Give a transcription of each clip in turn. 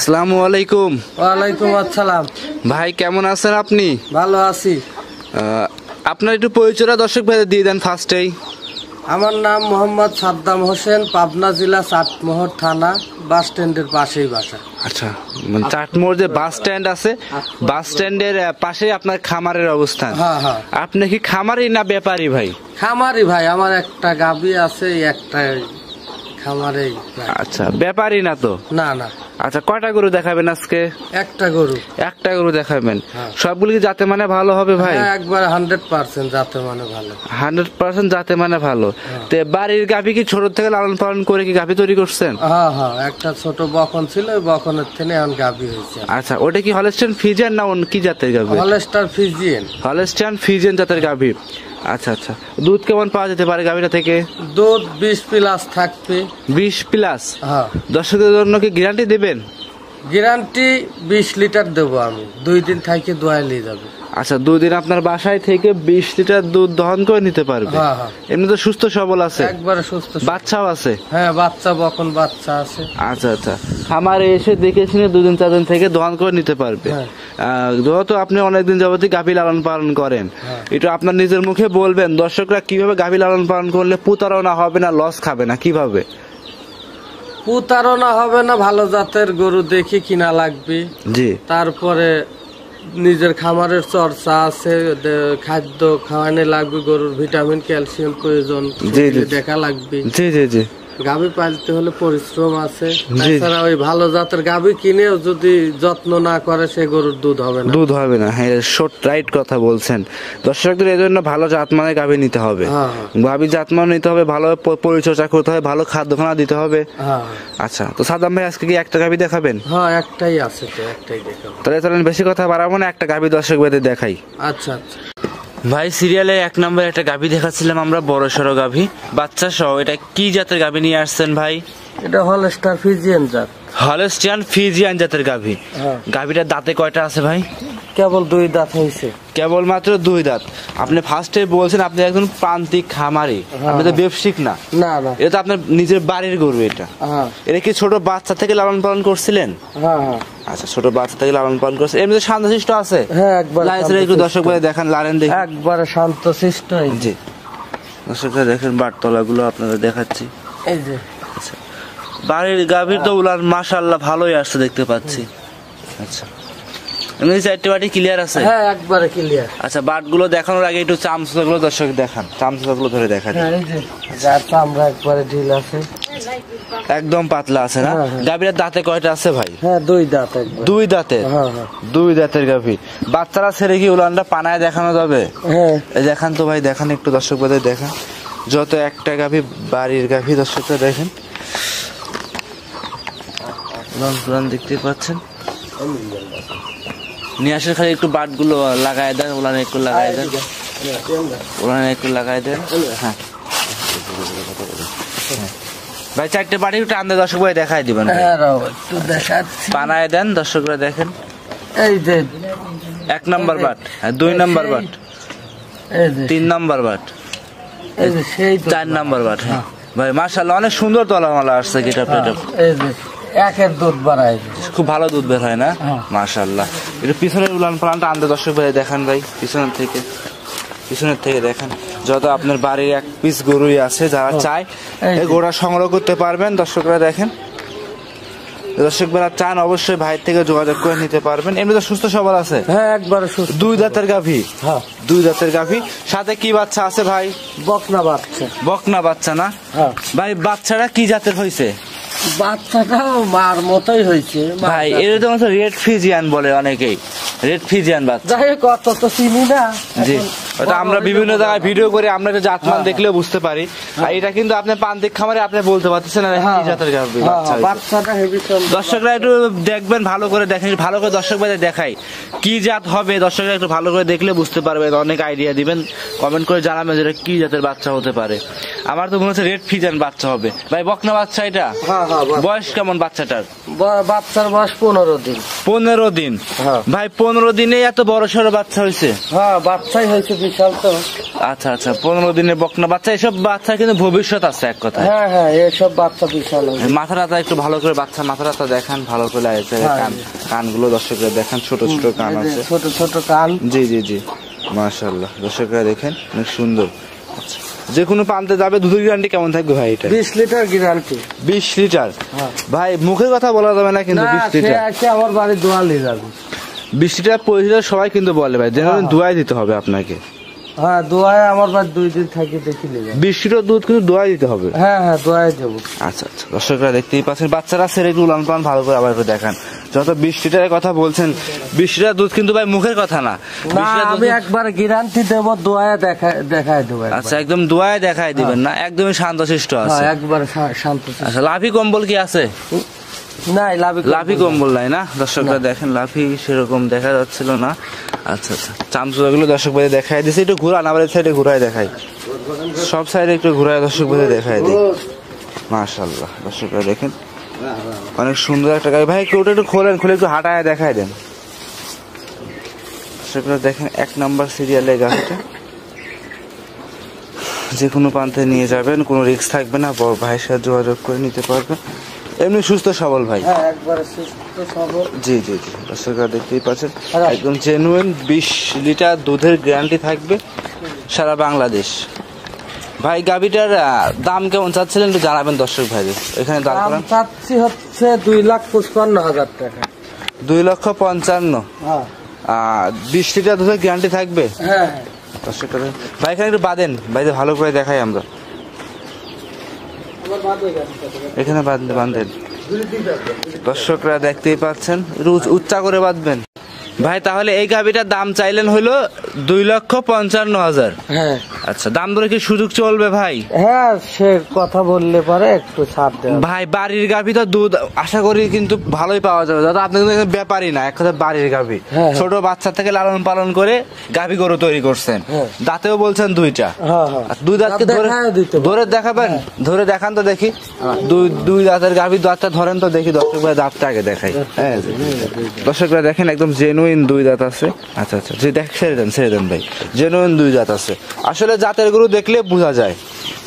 আসসালামু আলাইকুম। ওয়ালাইকুম আসসালাম। ভাই কেমন আছেন আপনি? ভালো আছি। আপনার একটু পরিচয়টা দর্শক ভাইদের দিয়ে দেন ফার্স্টেই। আমার নাম মোহাম্মদ সাদ্দাম হোসেন, পাবনা জেলা চাটমোহর থানা, বাস স্ট্যান্ডের পাশেই বাসা। আচ্ছা, চাটমোহর যে বাস স্ট্যান্ড আছে, বাস স্ট্যান্ডের পাশেই আপনার খামারের অবস্থান। হ্যাঁ হ্যাঁ। আপনি কি খামারি না ব্যাপারী ভাই? খামারি ভাই, আমার একটা গাভী আছে, একটা খামারে। আচ্ছা, ব্যাপারী না তো? না না। আচ্ছা, কয়টা গরু দেখাবেন আজকে? একটা গরু। একটা গরু দেখাবেন। সবগুলি কি জাতে মানে ভালো হবে ভাই? একবার 100% জাতে মানে ভালো। 100% জাতে মানে ভালো। তে বাড়ির গাভী কি ছোট থেকে লালন পালন করে কি গাভী তৈরি করছেন? হ্যাঁ হ্যাঁ, একটা ছোট বকন ছিল, বকনের থেকে এখন গাভী হয়েছে। আচ্ছা, ওটা কি হলস্টাইন ফ্রিজিয়ান না কি জাতের গাভী? Holstein Friesian. হলস্টাইন ফ্রিজিয়ান জাতের গাভী। আচ্ছা আচ্ছা, দুধ কেমন পাওয়া যেতে পারে গাভীটা থেকে? দুধ 20+ থাকবে। 20+? হ্যাঁ। দর্শকদের জন্য কি গ্যারান্টি দেবেন? গ্যারান্টি 20 লিটার দেবো আমি, 2 দিন থেকে দোয়াই নিয়ে যাবে। আচ্ছা, 2 দিন আপনার বাসায় থেকে 20 লিটার দুধ দহন করে নিতে পারবে? হ্যাঁ হ্যাঁ। এমনি তো সুস্থ সবল আছে? একবারে সুস্থ। বাচ্চাও আছে? হ্যাঁ, বাচ্চা বকন বাচ্চা আছে। আচ্ছা আচ্ছা, খামারে এসে দেখে শুনে 2 দিন 4 দিন থেকে দহন করে নিতে পারবে। যেহেতু আপনি অনেকদিন যাবতীয় গাভী লালন পালন করেন, এটা আপনার নিজের মুখে বলবেন দর্শকরা কিভাবে গাভী লালন পালন করলে প্রতারণা হবে না, লস খাবে না, কিভাবে? প্রতারণা হবে না, ভালো জাতের গরু দেখে কিনা লাগবে। জি। তারপরে নিজের খামারের চর্চা আছে, খাদ্য খাওয়ানো লাগবে, গরুর ভিটামিন ক্যালসিয়াম প্রয়োজন দেখা লাগবে। জি জি জি। গাভী পালতে হলে পরিশ্রম আছে। তাছাড়া ওই ভালো জাতের গাভী কিনেও যদি যত্ন না করে, সে গরুর দুধ হবে না। দুধ হবে না, হ্যাঁ, শর্ট রাইট কথা বলছেন। দর্শকদের এই জন্য ভালো জাতমানের গাভী নিতে হবে। গাভী জাতমান নিতে হবে, ভালো পরিচর্যা করতে হবে, ভালো খাদ্যখানা দিতে হবে। আচ্ছা, তো সাদ্দাম ভাই আজকে কি একটা গাভী দেখাবেন? হ্যাঁ, একটাই আছে, তো একটাই দেখাবো। তাহলে চলেন বেশি কথা বাড়াবো না, একটা গাভী দর্শক ভাইদের দেখাই। আচ্ছা আচ্ছা ভাই, সিরিয়ালে 1 নম্বরে একটা গাভী দেখাচ্ছিলাম আমরা, বড় সড়ো গাভী, বাচ্চা সহ। এটা কি জাতের গাভী নিয়ে আসছেন ভাই? এটা হলস্টাইন ফ্রিজিয়ান জাত। হলস্টাইন ফ্রিজিয়ান জাতের গাভী। গাভীটার দাঁতে কয়টা আছে ভাই? কেবল 2 দাঁত হয়েছে। কেবল মাত্র 2 দাঁত। আপনি ফার্স্টে বলছেন আপনি একজন প্রান্তিক খামারি, আপনি তো ব্যবসায়িক না। না না, এটা তো আপনার নিজের বাড়ির গরু। এটা এটা কি ছোট বাচ্চা থেকে লালন পালন করছিলেন? হ্যাঁ হ্যাঁ। আচ্ছা, ছোট বাচ্চা থেকে লালন পালন করছে, এমনি শান্তশিষ্ট আছে? হ্যাঁ, একবার একটু দর্শক ভাই দেখান, লারেন দেখি। একবারে শান্তশিষ্ট। জি, দর্শকরা দেখেন বাটতলাগুলো আপনাদের দেখাচ্ছি। এই যে আচ্ছা, বাড়ির গাভীর তো উলান মাশাআল্লাহ ভালোই আসছে দেখতে পাচ্ছি। আচ্ছা, এমনি 4টে বাটি ক্লিয়ার আছে? হ্যাঁ, একবারে ক্লিয়ার। আচ্ছা, বাটগুলো দেখানোর আগে একটু চামচগুলো দর্শক দেখান, চামচগুলো ধরে দেখান। এই যে যার চামড়া একবারে ঢিল আছে, একদম পাতলা আছে না? গাভীর দাঁতে কয়টা আছে ভাই? হ্যাঁ, 2 দাঁত। 2 দাঁতের? হ্যাঁ, 2 দাঁতের গাভী। বাচ্চারা ছেড়ে কি উলানটা পানায় দেখানো যাবে? হ্যাঁ, দেখান তো ভাই, দেখান একটু দর্শক ভাই দেখান। যত একটা গাভী, বাড়ির গাভী, দর্শকরা দেখেন উলান দেখতে পাচ্ছেন। নিয়ে আসে, খালি একটু বাটগুলো লাগাই দেন, উলানে একটু লাগাই দেন, উলানে একটু লাগাই দেন। হ্যাঁ ভাই, 4টে বাটি একটু আন্দে দর্শক ভাই দেখাই দিবেন। পানায় দেন, দর্শকরা দেখেন। এই যে 1 নম্বর বাট, 2 নম্বর বাট, 3 নম্বর বাট, 4 নম্বর বাট। হ্যাঁ ভাই, মাশাআল্লাহ অনেক সুন্দর তলামালা আসছে। এটা একের দুধ বাড়ায়, খুব ভালো দুধ বের হয় না? মাশাআল্লাহ। এটা পিছনের উলান পালানটা আন্দে দর্শক ভাই দেখান ভাই, পিছনের থেকে দেখেন। যত আপনার বাড়ির 1 পিস গরুই আছে, যারা চায় এই গরুটা সংগ্রহ করতে পারবেন। দর্শকরা দেখেন, দর্শকরা চান অবশ্যই ভাইয়ের থেকে যোগাযোগ করে নিতে পারবেন। এমনি তো সুস্থ সবল আছে? হ্যাঁ, একবারে সুস্থ। 2 দাঁতের গাভী? হ্যাঁ, 2 দাঁতের গাভী। সাথে কি বাচ্চা আছে ভাই? বকনা বাচ্চা। বকনা বাচ্চা না? হ্যাঁ ভাই, বাচ্চাটা কি জাতের হয়েছে? বাচ্চাটাও মার মতোই হয়েছে ভাই। এটা তো রেড ফ্রিজিয়ান বলে অনেকেই, রেড ফ্রিজিয়ান বাচ্চা। যাই হোক, অত তো চিনি না। জি, ওটা আমরা বিভিন্ন জায়গায় ভিডিও করে আমরা এটা জাতমান দেখলেও বুঝতে পারি। আর এটা কিন্তু আপনি প্রান্তিক খামারে আপনি বলতে পারতেছেন না কি জাতের গাভী বাচ্চাটা। দর্শকরা একটু দেখবেন, ভালো করে দেখেন, ভালো করে দর্শক ভাই দেখাই কি জাত হবে। দর্শকরা একটু ভালো করে দেখলে বুঝতে পারবে, অনেক আইডিয়া দিবেন। কমেন্ট করে জানাবেন যেটা কি জাতের বাচ্চা হতে পারে। আমার তো মনে হচ্ছে রেড ফিজিয়ান বাচ্চা হবে ভাই, বকনা বাচ্চা এটা। হ্যাঁ হ্যাঁ, বয়স কেমন বাচ্চাটার? বাচ্চার বয়স 15 দিন। 15 দিন? হ্যাঁ ভাই 15 দিনে এত বড় সড়ো বাচ্চা হয়েছে? হ্যাঁ বাচ্চাই হয়েছে বিশাল তো। আচ্ছা আচ্ছা, 15 দিনের বকনা বাচ্চা। এসব বাচ্চা কিন্তু ভবিষ্যৎ আছে এক কথা। হ্যাঁ হ্যাঁ, এসব বাচ্চা বিশাল। মাথা টাথা একটু ভালো করে, বাচ্চা মাথা টাথা দেখান ভালো করে, কানগুলো দর্শকরা দেখান, ছোট ছোট কান আছে, ছোট ছোট কান। জি জি জি, মাশাআল্লাহ দর্শকরা দেখেন অনেক সুন্দর। আচ্ছা, যে কোনো পান্তে যাবে দুধের গ্যারান্টি কেমন থাকবে ভাই এটা? 20 লিটার গ্যারান্টি। 20 লিটার? ভাই মুখের কথা বলা যাবে না কিন্তু 20 লিটার। আমার বাড়ি দোয়ালি যাবে। 20 লিটার 25 লিটার সবাই কিন্তু বলে ভাই, যেন দোয়াই দিতে হবে আপনাকে। হ্যাঁ দোয়ায় আমার বাড়ি 2 দিন থাকি দেখি নেবে। 20 লিটার দুধ কিন্তু দোয়াই দিতে হবে? হ্যাঁ হ্যাঁ দোয়ায় দেবো। আচ্ছা আচ্ছা, দর্শকরা দেখতেই পাচ্ছেন, বাচ্চারা ছেড়ে একটু উলান পালান ভালো করে আবার একটু দেখান। যত 20 লিটারের কথা বলছেন, 20 লিটার দুধ কিন্তু ভাই মুখের কথা না। আমি একবার গ্যারান্টি দেবো, দোয়ায় দেখায় দেবো। আচ্ছা, একদম দোয়ায় দেখাই দিবেন না? একদমই শান্তশিষ্ট আছে? একবার শান্ত। আচ্ছা, লাফি কম্বল কি আছে? নাই, লাফি কম্বল নাই না? দর্শকরা দেখেন, লাফি সেরকম দেখা যাচ্ছিল না। আচ্ছা আচ্ছা, চামচুগুলো দর্শক ভাই দেখাই দিচ্ছে, একটু ঘুরান, আবার সাইডে ঘুরাই দেখাই, সব সাইডে একটু ঘুরায় দর্শক ভাই দেখাই দিই। মাশাআল্লাহ দর্শকরা দেখেন, অনেক সুন্দর একটা গাড়ি। ভাই কেউটা একটু খোলেন, খুলে একটু হাঁটায় দেখাই দেন। দর্শকরা দেখেন, 1 নাম্বার সিরিয়ালে গাড়িটা, যে কোনো প্রান্তে নিয়ে যাবেন, কোনো রিস্ক থাকবে না, বড় ভাইয়ের সাথে যোগাযোগ করে নিতে পারবেন। এমনি সুস্থ সবল ভাই? একবারে সুস্থ সবল। জি জি জি, দর্শকরা দেখতেই পাচ্ছেন, একদম জেনুইন 20 লিটার দুধের গ্যারান্টি থাকবে সারা বাংলাদেশ। ভাই গাবিটার দাম কেমন চাচ্ছিলেন একটু জানাবেন দর্শক ভাইদের। এখানে দাম চাচ্ছি হচ্ছে 2,55,000 টাকা। 2,55,000? 20 লিটার দুধের গ্যারান্টি থাকবে? হ্যাঁ দর্শকরা ভাই এখানে একটু বাঁধেন, ভাইদের ভালো করে দেখাই আমরা। এখানে বাঁধেন, দর্শকরা দেখতেই পাচ্ছেন, উচ্চা করে বাঁধবেন ভাই। তাহলে এই গাভিটার দাম চাইলেন হলো 2,55,000। হ্যাঁ আচ্ছা, দাম ধরে কি সুযোগ চলবে ভাই? হ্যাঁ, সে কথা বললে পরে একটু ছাড় দেবে ভাই। বাড়ির গাভি তো দুধ আশা করি কিন্তু ভালোই পাওয়া যাবে, দাদা আপনি কিন্তু ব্যাপারই না, এক কথা বাড়ির গাভি, ছোট বাচ্চা থেকে লালন পালন করে গাভি গরু তৈরি করছেন। দাঁতেও বলছেন 2টা? দুই দাঁতকে ধরে দেখাবেন? ধরে দেখান তো দেখি, দুই দাঁতের গাভি দাঁতটা ধরেন তো দেখি দর্শক ভাই, দাঁতটা আগে দেখাই। হ্যাঁ দর্শকরা দেখেন, একদম জেনুইন 2 দাঁত আছে। আচ্ছা আচ্ছা, যে দেখ ছেড়ে দেন ভাই, জেনুইন 2 দাঁত আছে। আসলে জাতের গরু দেখলে বোঝা যায়।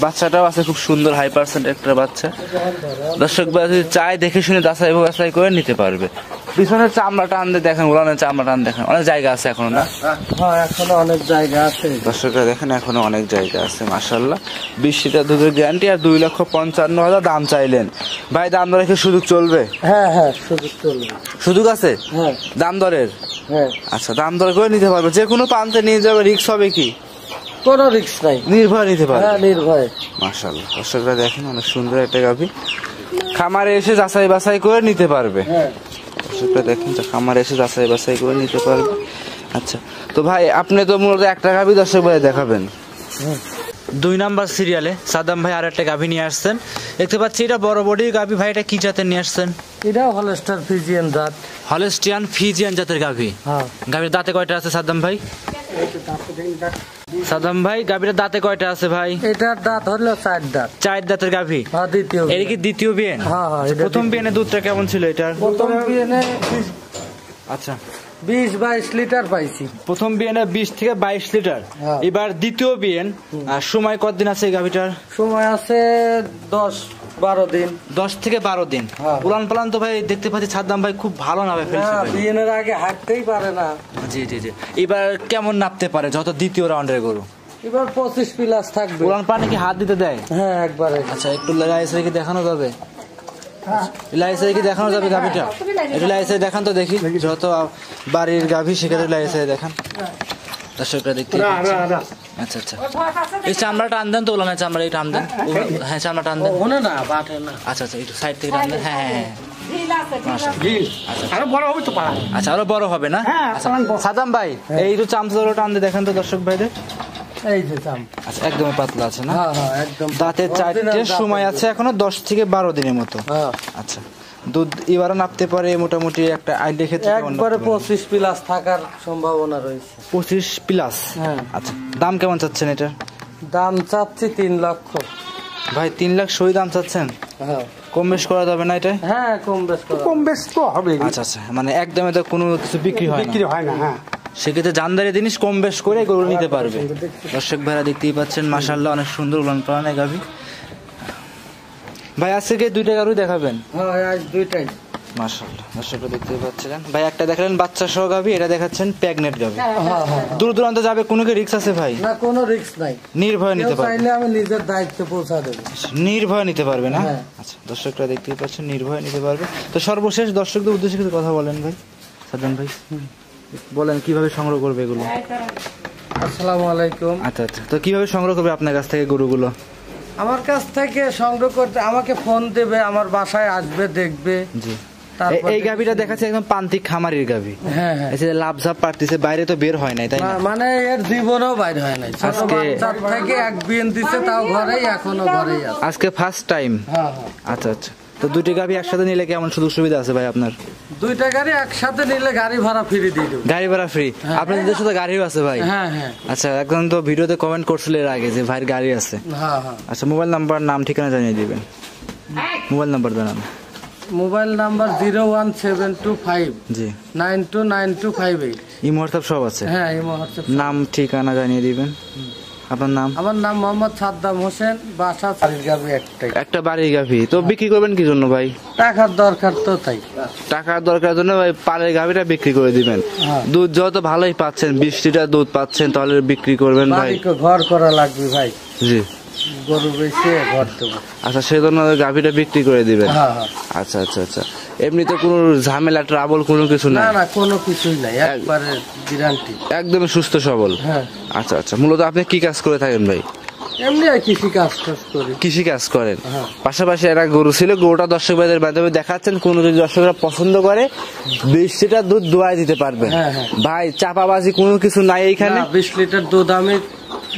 বাচ্চাটাও আছে খুব সুন্দর, হাই পার্সেন্ট একটা বাচ্চা। দর্শক ভাই যদি চায় দেখে শুনে বাছাই করে নিতে পারবে। পিছনের চামড়াটা আনতে দেখেন, উলানের চামড়াটা আন দেখেন, অনেক জায়গা আছে এখনো না? হ্যাঁ এখনো অনেক জায়গা আছে। দর্শকরা দেখেন, এখনো অনেক জায়গা আছে মাশাআল্লাহ। 20 লিটার দুধের গ্যারান্টি আর 2,55,000 দাম চাইলেন ভাই। দাম দরে কি সুযোগ চলবে? হ্যাঁ হ্যাঁ, সুযোগ চলবে। সুযোগ আছে দাম দরের? হ্যাঁ আচ্ছা, দাম দর করে নিতে পারবে, যে কোনো প্রান্তে নিয়ে যাবে। রিস্ক হবে কি? কোনো রিস্ক নাই, নির্ভয় নিতে পারবে। হ্যাঁ নির্ভয়। মাশাআল্লাহ দর্শকরা দেখেন, অনেক সুন্দর একটা গাভী, খামারে এসে যাচাই বাছাই করে নিতে পারবে। দর্শকরা দেখেন, খামারে এসে যাচাই বাছাই করে নিতে পারবে। আচ্ছা, তো ভাই আপনি তো মূলত একটা গাভী দর্শক ভাই দেখাবেন। 2 নাম্বার সিরিয়ালে সাদ্দাম ভাই আর একটা গাভী নিয়ে আসছেন, দেখতে পাচ্ছি এটা বড় বডি গাভী। ভাই এটা কি জাতের নিয়ে আসছেন? এটা হলস্টার ফ্রিজিয়ান জাত। হলস্টিয়ান ফ্রিজিয়ান জাতের গাভী। গাভীর দাঁতে কয়টা আছে সাদ্দাম ভাই? সাদ্দাম ভাই গাভীর দাঁতে কয়টা আছে ভাই? এটার দাঁত হলো 4 দাঁত। 4 দাঁতের গাভী? হ্যাঁ দ্বিতীয়। এর কি দ্বিতীয় বিয়ান? হ্যাঁ হ্যাঁ। প্রথম বিয়ানে দুধটা কেমন ছিল এটার? প্রথম বিয়ানে আচ্ছা 20-22 লিটার পাইছি। প্রথম বিয়ানে 20 থেকে 22 লিটার। এবার দ্বিতীয় বিয়ান, সময় কতদিন আছে এই গাভীটার? সময় আছে 10-12 দিন। 10 থেকে 12 দিন। উলান পালান তো ভাই দেখতে পাচ্ছি সাদ্দাম ভাই খুব ভালো নামে ফেলছে। বিয়ানের আগে হাঁটতেই পারে না। জি জি জি। এবার কেমন নাপতে পারে যত দ্বিতীয় রাউন্ডের গরু? এবার 25 প্লাস থাকবে। উলান পালানে কি হাত দিতে দেয়? হ্যাঁ একবারে। আচ্ছা, একটু লাইসে কি দেখানো যাবে? লাইসে কি দেখানো যাবে গাভীটা? একটু লাইসে দেখান তো দেখি, যত বাড়ির গাভী সেখানে লাইসে দেখান দর্শকরা দেখতে। আচ্ছা আচ্ছা, এই চামড়াটা আনদেন তো, উলানের চামড়া এটা আনদেন। হ্যাঁ চামড়াটা আনদেন। আচ্ছা আচ্ছা, একটু সাইড থেকে আনদেন। হ্যাঁ হ্যাঁ আচ্ছা, আরো বড় হবে না? সাদ্দাম ভাই এই তো চামচা আনতে দেখেন তো দর্শক ভাইদের। এই যে চাম, আচ্ছা একদম পাতলা আছে না? হ্যাঁ একদম। দাঁতের 4টে, সময় আছে এখনো 10 থেকে 12 দিনের মতো। আচ্ছা, দুধ এবারও নাপতে পারে মোটামুটি একটা আইডিয়া ক্ষেত্রে একবারে 25 প্লাস থাকার সম্ভাবনা রয়েছে। 25 প্লাস? আচ্ছা, দাম কেমন চাচ্ছেন এটা? দাম চাচ্ছি 3 লক্ষ। ভাই 3 লাখ সই দাম চাচ্ছেন, হ্যাঁ কম বেশ করা যাবে না এটা? হ্যাঁ কম বেশ কম বেশ তো হবে, আচ্ছা আচ্ছা, মানে একদমে তো কোনো কিছু বিক্রি হয় না, বিক্রি হয় না। হ্যাঁ, সেক্ষেত্রে জানদারি জিনিস কম বেশ করে গরু নিতে পারবে। দর্শক ভাইরা দেখতেই পাচ্ছেন মাশাআল্লাহ অনেক সুন্দর উলান পালান গাভী। ভাই আজকে দুইটা গরু দেখাবেন? হ্যাঁ আজ দুইটাই। মাশাআল্লাহ দর্শকরা দেখতেই পাচ্ছেন ভাই, একটা দেখালেন বাচ্চা সহ গাভী, এটা দেখাচ্ছেন প্রেগনেন্ট গাভী। হ্যাঁ হ্যাঁ দূর দূরান্ত যাবে, কোনো কি রিস্ক আছে ভাই? না কোনো রিস্ক নাই, নির্ভয় নিতে কেউ পারবে, চাইলে আমি নিজের দায়িত্বে পৌঁছা দেবো। নির্ভয় নিতে পারবে না? হ্যাঁ। আচ্ছা দর্শকরা দেখতেই পাচ্ছেন নির্ভয় নিতে পারবে। তো সর্বশেষ দর্শকদের উদ্দেশ্যে কিছু কথা বলেন ভাই, সাদ্দাম ভাই বলেন কিভাবে সংগ্রহ করবে এগুলো? আসসালামু আলাইকুম। আচ্ছা আচ্ছা, তো কিভাবে সংগ্রহ করবে আপনার কাছ থেকে গরুগুলো? আমার কাছ থেকে সংগ্রহ করতে আমাকে ফোন দেবে, আমার বাসায় আসবে, দেখবে। জি, তারপর এই গাভীটা দেখাচ্ছে একদম প্রান্তিক খামারির গাভী, হ্যাঁ হ্যাঁ এই যে লাভ ঝাপ পারতেছে, বাইরে তো বের হয় নাই তাই না? মানে এর জীবনেও বাইরে হয় নাই, ছোট আজকে- বাচ্চার থেকে এক বিয়েন দিছে, তাও ঘরেই, এখনো ঘরেই আছে। আজকে ফার্স্ট টাইম? হ্যাঁ হ্যাঁ আচ্ছা আচ্ছা, তো দুটি গাভী একসাথে নিলে কেমন সুযোগ সুবিধা আছে ভাই আপনার? দুইটা গাড়ি একসাথে নিলে গাড়ি ভাড়া ফ্রি দিয়ে দেবো। গাড়ি ভাড়া ফ্রি? আপনার নিজস্ব তো গাড়িও আছে ভাই? হ্যাঁ হ্যাঁ আচ্ছা, একজন তো ভিডিওতে কমেন্ট করছিল এর আগে যে ভাইয়ের গাড়ি আছে। হ্যাঁ হ্যাঁ আচ্ছা, মোবাইল নাম্বার নাম ঠিকানা জানিয়ে দিবেন, মোবাইল নাম্বার জানান। মোবাইল নাম্বার 01725 জি, 929258। ইমো হোয়াটসঅ্যাপ সব আছে? হ্যাঁ এই মুহূর্তে। নাম ঠিকানা জানিয়ে দিবেন। আপনার নাম? আমার নাম মোহাম্মদ সাদ্দাম হোসেন, বাসা চারিগাবি একটাই। একটা বাড়ি গাভী, তো বিক্রি করবেন কি জন্য ভাই? টাকার দরকার তো তাই। টাকার দরকার জন্য ভাই পালের গাভীটা বিক্রি করে দিবেন। হ্যাঁ। দুধ যত ভালোই পাচ্ছেন, 20 লিটার দুধ পাচ্ছেন, তাহলে বিক্রি করবেন ভাই। বাড়ি ঘর করা লাগবে ভাই, জি, গরু বেচে ঘর দেবো। আচ্ছা, সেজন্য গাভীটা বিক্রি করে দিবেন। হ্যাঁ হ্যাঁ আচ্ছা আচ্ছা আচ্ছা, এমনিতে কোনো ঝামেলা ট্রাবল কোনো কিছু না না? না কোনো কিছুই নাই, একবারে গ্যারান্টি। একদমই সুস্থ সবল? হ্যাঁ আচ্ছা আচ্ছা, মূলত আপনি কি কাজ করে থাকেন ভাই? এমনি আর কৃষি কাজ টাজ করি। কৃষি কাজ করেন? হ্যাঁ। পাশাপাশি একটা গরু ছিল, গরুটা দর্শক ভাইদের মাধ্যমে দেখাচ্ছেন, কোন যদি দর্শকরা পছন্দ করে 20 লিটার দুধ দোয়াই দিতে পারবেন। হ্যাঁ, হ্যাঁ। ভাই চাপাবাজি কোনো কিছু নাই এইখানে? না, 20 লিটার দুধ আমি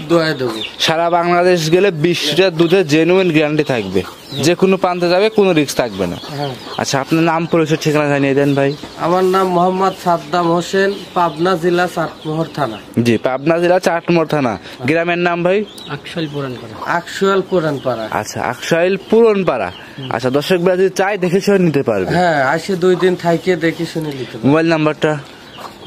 দোয়াই দেবো। সারা বাংলাদেশ গেলে 20 লিটার দুধের জেনুইন গ্যারান্টি থাকবে, যে কোনো প্রান্তে যাবে কোনো রিস্ক থাকবে না। হ্যাঁ আচ্ছা, আপনার নাম পরিচয় ঠিকানা জানিয়ে দেন ভাই। আমার নাম মোহাম্মদ সাদ্দাম হোসেন, পাবনা জেলা চাটমোহর থানা। জি, পাবনা জেলা চাটমোহর থানা। গ্রামের নাম ভাই? আকসুয়াল পুরানপাড়া। আচ্ছা, আকসাইল পুরনপাড়া। আচ্ছা, দর্শক ভাই যদি চাই দেখে শুনে নিতে পারবে। হ্যাঁ আসে 2 দিন থাইকে দেখি শুনে নিতে পারবো। মোবাইল নাম্বারটা?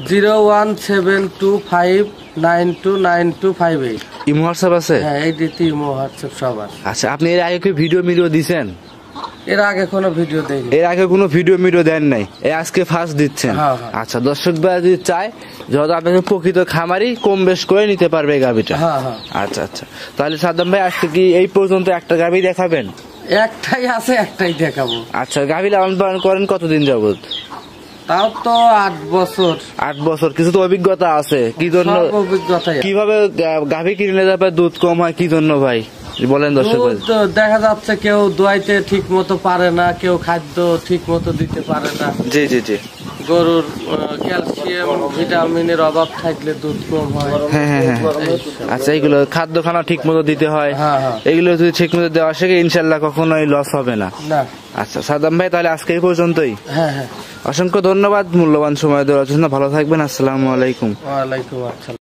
01725929258। ইমো হোয়াটসঅ্যাপ আছে? হ্যাঁ এই দ্বিতীয় হোয়াটসঅ্যাপ সবার। আচ্ছা, আপনি এর আগে কি ভিডিও দিছেন? এর আগে কোনো ভিডিও দেয়নি। এর আগে কোনো ভিডিও দেন নাই, এই আজকে ফার্স্ট দিচ্ছেন? হ্যাঁ, হ্যাঁ। আচ্ছা, দর্শক ভাই যদি চায়, যত আপনাকে প্রকৃত খামারি কম বেশ করে নিতে পারবে এই গাভিটা। হ্যাঁ হ্যাঁ আচ্ছা আচ্ছা, তাহলে সাদ্দাম ভাই আজকে কি এই পর্যন্ত একটা গাভি দেখাবেন? একটাই আছে, একটাই দেখাবো। আচ্ছা, গাভি লালন পালন করেন কতদিন যাবত? তাও তো 8 বছর। 8 বছর। কিছু তো অভিজ্ঞতা আছে, কি জন্য, সব অভিজ্ঞতাই আছে। কিভাবে গাভি কিনলে যাবে দুধ কম হয়, কি জন্য ভাই বলেন দর্শক ভাই। দুধ দেখা যাচ্ছে কেউ দোয়াইতে ঠিক মতো পারে না, কেউ খাদ্য ঠিক মতো দিতে পারে না। জি জি জি, গরুর ক্যালসিয়াম ভিটামিনের অভাব থাকলে দুধ কম হয়। হ্যাঁ হ্যাঁ হ্যাঁ। আচ্ছা, এইগুলো খাদ্য খানা ঠিক মতো দিতে হয়, হ্যাঁ, হ্যাঁ। এগুলো যদি ঠিক মতো দেওয়া শেখে ইনশাল্লাহ কখনোই লস হবে না। না। আচ্ছা সাদ্দাম ভাই, তাহলে আজকে এই পর্যন্তই। হ্যাঁ হ্যাঁ, অসংখ্য ধন্যবাদ মূল্যবান সময় দেওয়ার জন্য। ভালো থাকবেন, আসসালামু আলাইকুম। ওয়ালাইকুম আসসালাম।